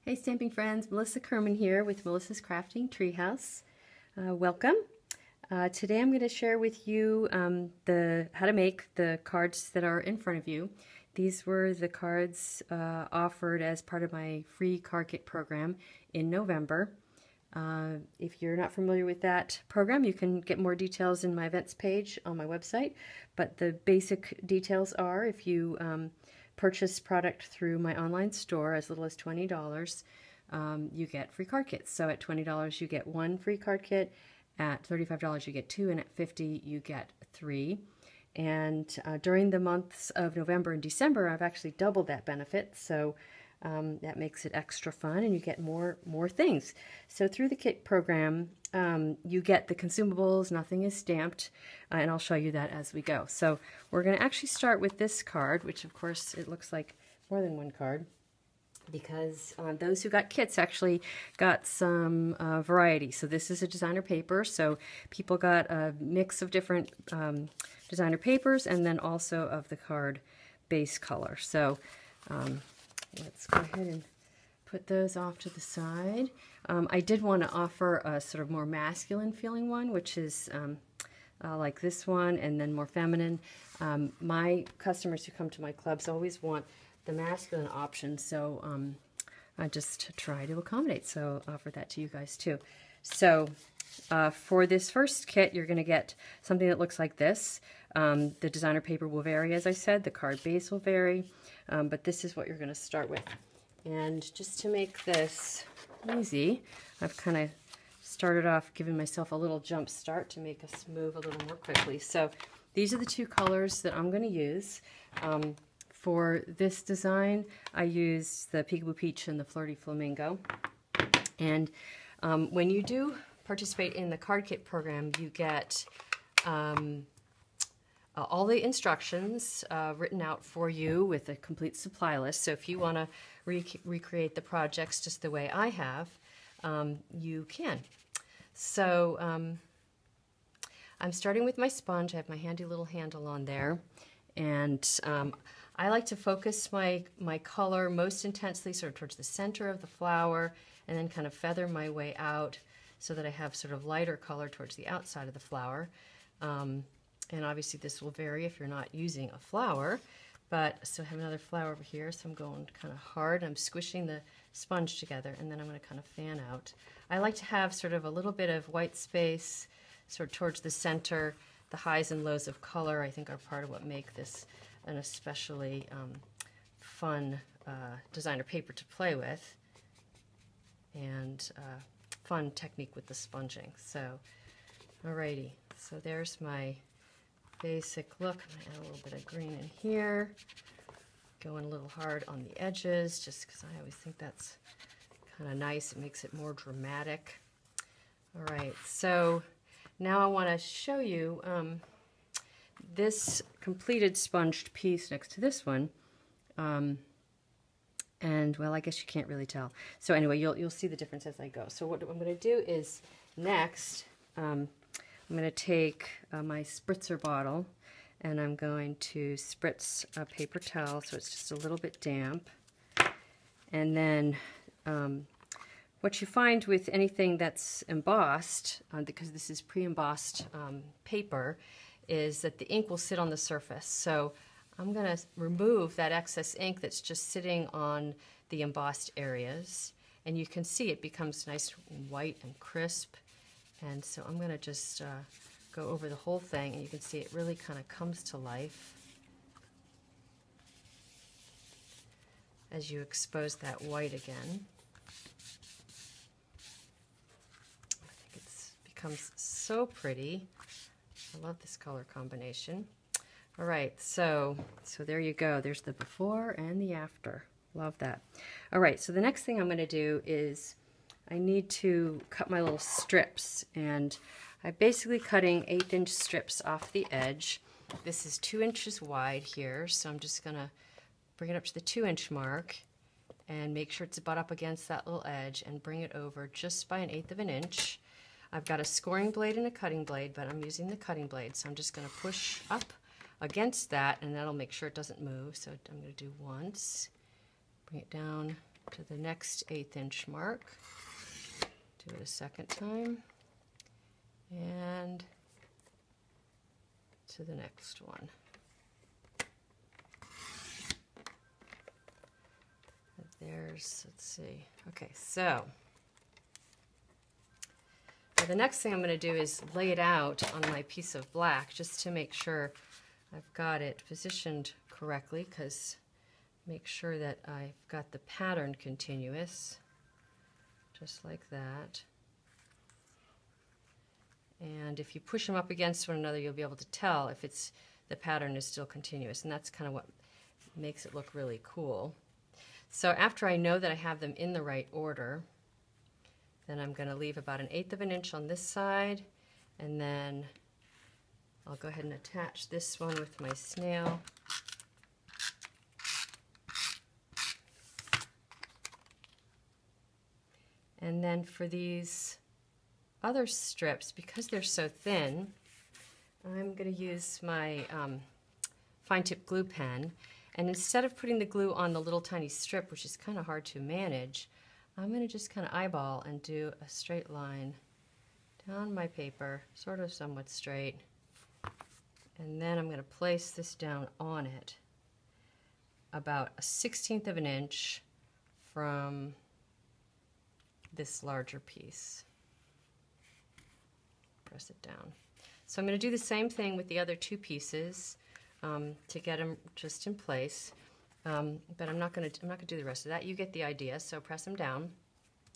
Hey stamping friends, Melissa Kerman here with Melissa's Crafting Treehouse. Welcome. Today I'm going to share with you how to make the cards that are in front of you. These were the cards offered as part of my free card kit program in November. If you're not familiar with that program, you can get more details in my events page on my website, but the basic details are if you purchase product through my online store as little as $20, you get free card kits. So at $20 you get one free card kit, at $35 you get two, and at $50 you get three. And during the months of November and December I've actually doubled that benefit, so that makes it extra fun and you get more things. So through the kit program you get the consumables, nothing is stamped, and I'll show you that as we go. So we're going to actually start with this card, which of course it looks like more than one card, because those who got kits actually got some variety. So this is a designer paper, so people got a mix of different designer papers and then also of the card base color. So let's go ahead and put those off to the side. I did want to offer a sort of more masculine feeling one, which is like this one, and then more feminine. My customers who come to my clubs always want the masculine option, so I just try to accommodate, so I'll offer that to you guys too. So for this first kit you're going to get something that looks like this. The designer paper will vary, as I said, the card base will vary, but this is what you're going to start with. And just to make this easy, I've kind of started off giving myself a little jump start to make us move a little more quickly. So these are the two colors that I'm going to use. For this design I used the Peekaboo Peach and the Flirty Flamingo. And when you do participate in the card kit program, you get all the instructions written out for you with a complete supply list. So if you want to recreate the projects just the way I have, you can. So I'm starting with my sponge. I have my handy little handle on there, and I like to focus my color most intensely sort of towards the center of the flower, and then kind of feather my way out so that I have sort of lighter color towards the outside of the flower. And obviously this will vary if you're not using a flower, but so I have another flower over here, so I'm going kind of hard. I'm squishing the sponge together, and then I'm going to kind of fan out. I like to have sort of a little bit of white space sort of towards the center. The highs and lows of color I think are part of what make this an especially fun designer paper to play with, and fun technique with the sponging. So alrighty, so there's my basic look. I'm going to add a little bit of green in here, going a little hard on the edges just because I always think that's kind of nice. It makes it more dramatic. Alright, so now I want to show you this completed sponged piece next to this one, and well, I guess you can't really tell. So anyway, you'll see the difference as I go. So what I'm going to do is next I'm going to take my spritzer bottle, and I'm going to spritz a paper towel so it's just a little bit damp. And then what you find with anything that's embossed, because this is pre-embossed paper, is that the ink will sit on the surface. So I'm going to remove that excess ink that's just sitting on the embossed areas, and you can see it becomes nice and white and crisp. And so I'm going to just go over the whole thing, and you can see it really kind of comes to life as you expose that white again. I think it becomes so pretty. I love this color combination. All right, so there you go. There's the before and the after. Love that. All right, so the next thing I'm going to do is I need to cut my little strips, and I'm basically cutting 1/8-inch strips off the edge. This is 2 inches wide here, so I'm just going to bring it up to the 2-inch mark and make sure it's butt up against that little edge and bring it over just by 1/8 of an inch. I've got a scoring blade and a cutting blade, but I'm using the cutting blade, so I'm just going to push up against that, and that'll make sure it doesn't move. So I'm going to do once, bring it down to the next 1/8 inch mark. Do it a second time. And to the next one. There's, let's see. Okay, so the next thing I'm going to do is lay it out on my piece of black just to make sure I've got it positioned correctly, because make sure that I've got the pattern continuous, just like that. And if you push them up against one another, you'll be able to tell if the pattern is still continuous, and that's kind of what makes it look really cool. So after I know that I have them in the right order, then I'm going to leave about 1/8 inch on this side, and then I'll go ahead and attach this one with my snail. And then for these other strips, because they're so thin, I'm going to use my fine tip glue pen, and instead of putting the glue on the little tiny strip, which is kind of hard to manage, I'm going to just kind of eyeball and do a straight line down my paper, sort of somewhat straight, and then I'm going to place this down on it about 1/16 inch from this larger piece. Press it down. So I'm going to do the same thing with the other 2 pieces to get them just in place, but I'm not going to do the rest of that. You get the idea. So press them down,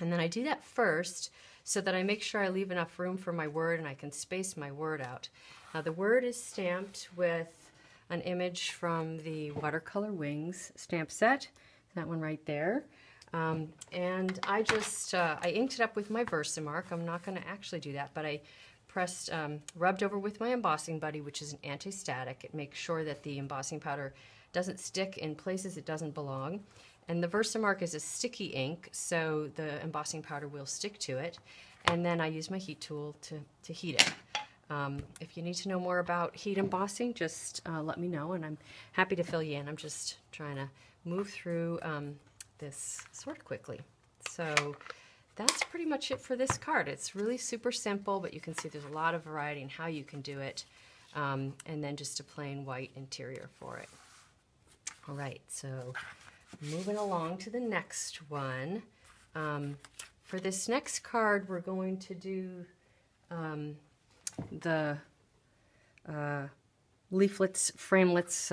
and then I do that first so that I make sure I leave enough room for my word and I can space my word out. Now the word is stamped with an image from the Watercolor Wings stamp set, that one right there. And I just I inked it up with my Versamark. I'm not going to actually do that, but I pressed, rubbed over with my embossing buddy, which is an anti-static. It makes sure that the embossing powder doesn't stick in places it doesn't belong. And the Versamark is a sticky ink, so the embossing powder will stick to it. And then I use my heat tool to heat it. If you need to know more about heat embossing, just let me know, and I'm happy to fill you in. I'm just trying to move through this sort of quickly. So that's pretty much it for this card. It's really super simple, but you can see there's a lot of variety in how you can do it, and then just a plain white interior for it. All right, so moving along to the next one. For this next card, we're going to do the leaflets, framelets,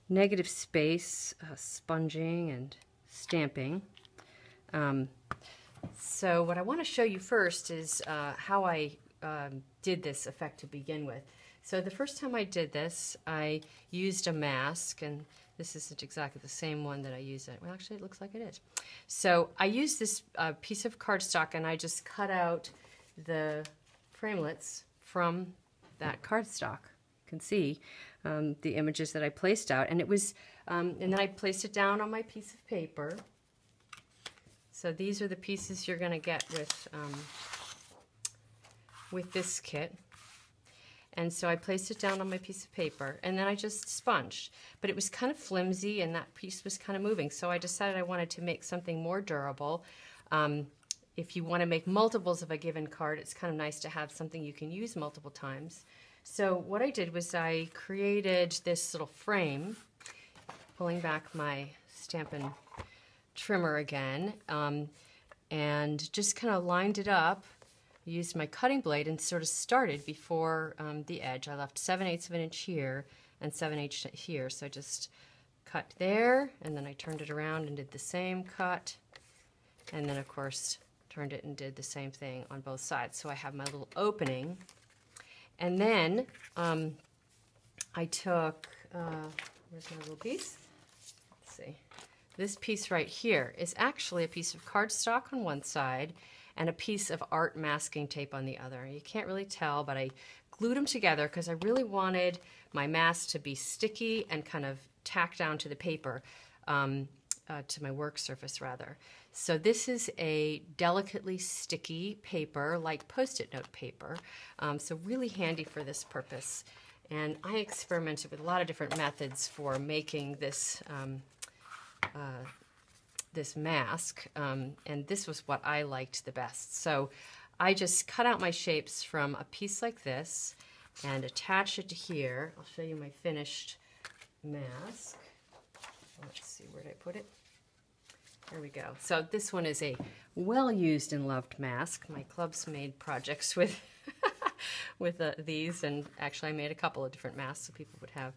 negative space, sponging and stamping. So what I want to show you first is how I did this effect to begin with. So the first time I did this, I used a mask, and this isn't exactly the same one that I used. Well, actually, it looks like it is. So I used this piece of cardstock, and I just cut out the framelets from that cardstock. You can see the images that I placed out, and it was, and then I placed it down on my piece of paper. So these are the pieces you're going to get with this kit. And so I placed it down on my piece of paper, and then I just sponged. But it was kind of flimsy, and that piece was kind of moving. So I decided I wanted to make something more durable. If you want to make multiples of a given card, it's kind of nice to have something you can use multiple times. So what I did was I created this little frame, pulling back my Stampin' trimmer again, and just kind of lined it up, used my cutting blade, and sort of started before the edge. I left 7/8 inch here and 7/8 here, so I just cut there, and then I turned it around and did the same cut, and then of course turned it and did the same thing on both sides. So I have my little opening, and then I took, where's my little piece? Let's see. This piece right here is actually a piece of cardstock on one side and a piece of art masking tape on the other. You can't really tell, but I glued them together because I really wanted my mask to be sticky and kind of tacked down to the paper, to my work surface rather. So this is a delicately sticky paper, like Post-it note paper, so really handy for this purpose. And I experimented with a lot of different methods for making this this mask, and this was what I liked the best. So I just cut out my shapes from a piece like this and attach it to here. I'll show you my finished mask. Let's see, where did I put it? There we go. So this one is a well-used and loved mask. My club's made projects with with these, and actually I made a couple of different masks so people would have,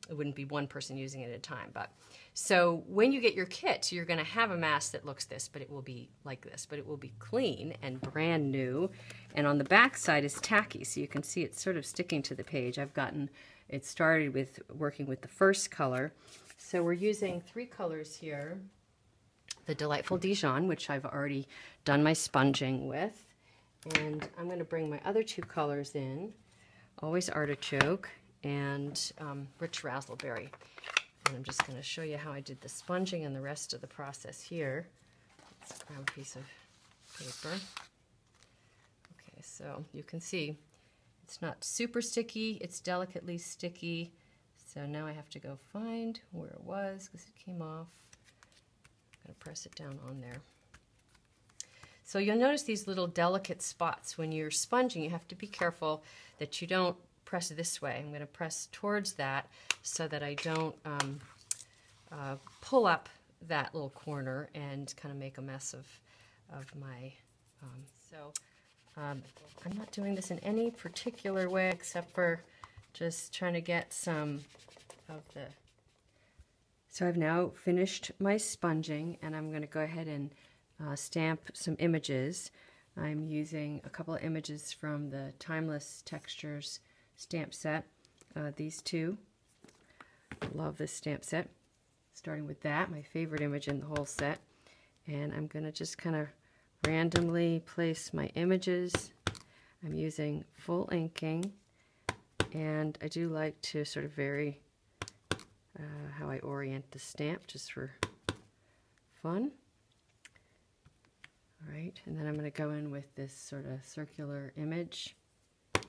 it wouldn't be one person using it at a time. But so when you get your kit, you're going to have a mask that looks this, but it will be like this, but it will be clean and brand new. And on the back side is tacky, so you can see it's sort of sticking to the page. I've gotten it started with working with the first color. So we're using 3 colors here. The Delightful Dijon, which I've already done my sponging with. And I'm going to bring my other 2 colors in, Always Artichoke and Rich Razzleberry. And I'm just going to show you how I did the sponging and the rest of the process here. Let's grab a piece of paper. Okay, so you can see it's not super sticky, it's delicately sticky. So now I have to go find where it was because it came off. I'm going to press it down on there. So you'll notice these little delicate spots. When you're sponging, you have to be careful that you don't press this way. I'm going to press towards that so that I don't pull up that little corner and kind of make a mess of my... I'm not doing this in any particular way except for just trying to get some of the... So I've now finished my sponging, and I'm going to go ahead and stamp some images. I'm using a couple of images from the Timeless Textures stamp set. These 2. Love this stamp set. Starting with that, my favorite image in the whole set. And I'm going to just kind of randomly place my images. I'm using full inking, and I do like to sort of vary how I orient the stamp just for fun. All right, and then I'm going to go in with this sort of circular image. I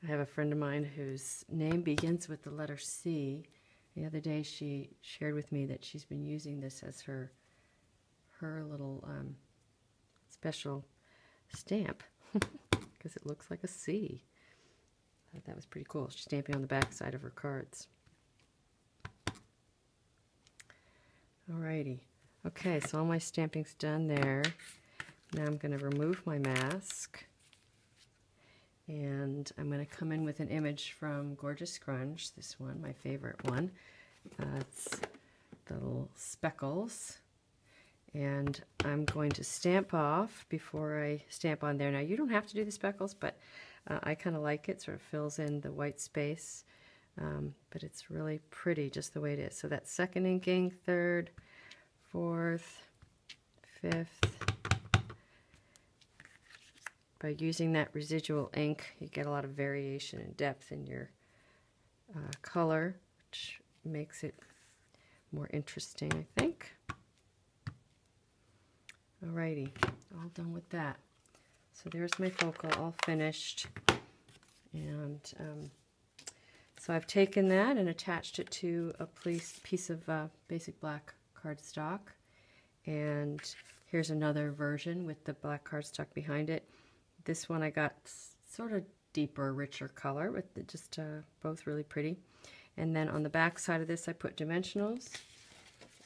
have a friend of mine whose name begins with the letter C. The other day she shared with me that she's been using this as her little special stamp because it looks like a C. I thought that was pretty cool. She's stamping on the back side of her cards. Alrighty. Okay, so all my stamping's done there. Now I'm going to remove my mask, and I'm going to come in with an image from Gorgeous Grunge, this one, my favorite one. It's the little speckles, and I'm going to stamp off before I stamp on there. Now you don't have to do the speckles, but I kind of like it, sort of fills in the white space, but it's really pretty just the way it is. So that's second inking, third, fourth, fifth. By using that residual ink, you get a lot of variation and depth in your color, which makes it more interesting, I think. Alrighty, all done with that. So there's my focal, all finished. And so I've taken that and attached it to a piece of basic black cardstock. And here's another version with the black cardstock behind it. This one I got sort of deeper, richer color with just both really pretty. And then on the back side of this I put dimensionals.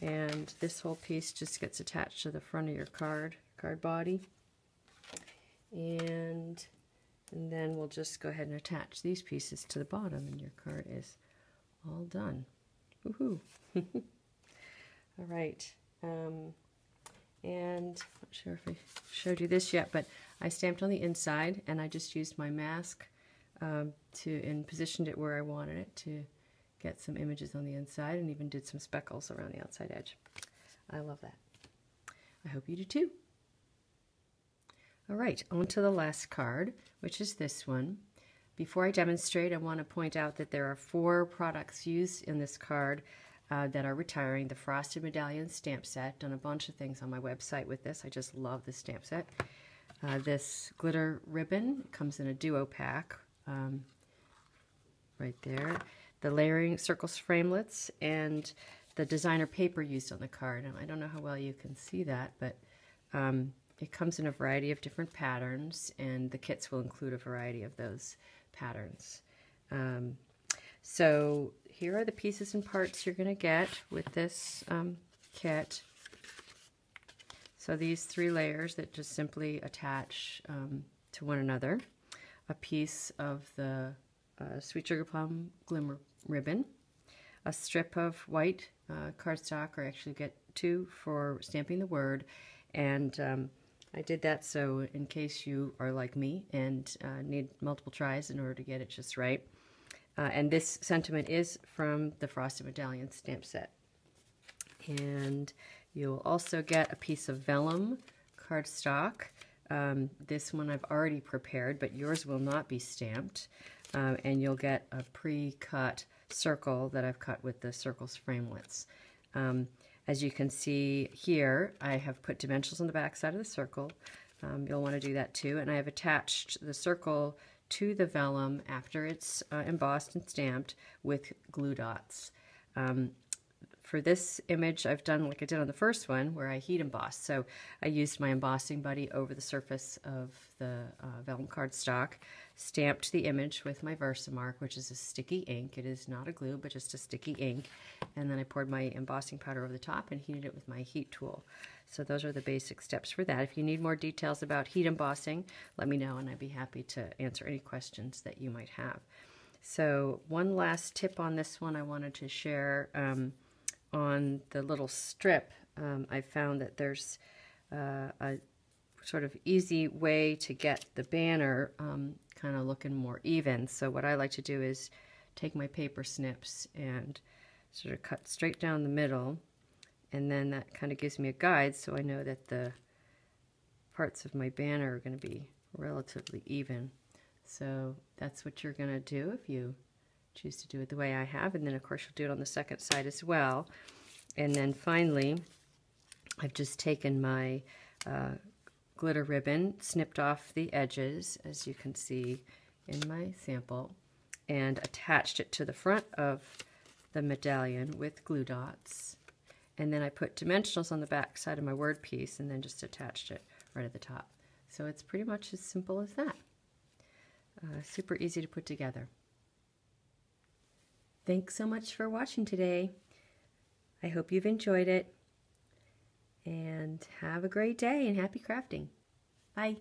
And this whole piece just gets attached to the front of your card body. And then we'll just go ahead and attach these pieces to the bottom, and your card is all done. Woohoo! All right. And I'm not sure if I showed you this yet, but I stamped on the inside, and I just used my mask and positioned it where I wanted it to get some images on the inside, and even did some speckles around the outside edge. I love that. I hope you do too. All right, on to the last card, which is this one. Before I demonstrate, I want to point out that there are 4 products used in this card that are retiring. The Frosted Medallion stamp set. Done a bunch of things on my website with this. I just love this stamp set. This glitter ribbon comes in a duo pack right there. the layering circles framelits, and the designer paper used on the card. And I don't know how well you can see that, but it comes in a variety of different patterns, and the kits will include a variety of those patterns. So here are the pieces and parts you're going to get with this kit. So these 3 layers that just simply attach to one another. A piece of the Sweet Sugar Plum Glimmer ribbon. A strip of white cardstock, or actually get 2 for stamping the word. And I did that so in case you are like me and need multiple tries in order to get it just right. And this sentiment is from the Frosted Medallion stamp set. And you'll also get a piece of vellum cardstock. This one I've already prepared, but yours will not be stamped. And you'll get a pre-cut circle that I've cut with the circles framelits. As you can see here, I have put dimensionals on the back side of the circle. You'll want to do that too. And I have attached the circle to the vellum after it's embossed and stamped with glue dots. For this image, I've done like I did on the first one, where I heat embossed. So I used my embossing buddy over the surface of the vellum cardstock, stamped the image with my Versamark, which is a sticky ink. It is not a glue, but just a sticky ink. And then I poured my embossing powder over the top and heated it with my heat tool. So those are the basic steps for that. If you need more details about heat embossing, let me know, and I'd be happy to answer any questions that you might have. So one last tip on this one I wanted to share. On the little strip, I found that there's a sort of easy way to get the banner kind of looking more even. So what I like to do is take my paper snips and sort of cut straight down the middle, and then that kind of gives me a guide so I know that the parts of my banner are going to be relatively even. So that's what you're going to do if you choose to do it the way I have, and then of course you'll do it on the second side as well. And then finally, I've just taken my glitter ribbon, snipped off the edges, as you can see in my sample, and attached it to the front of the medallion with glue dots. And then I put dimensionals on the back side of my word piece, and then just attached it right at the top. So it's pretty much as simple as that. Super easy to put together. Thanks so much for watching today. I hope you've enjoyed it, and have a great day and happy crafting. Bye.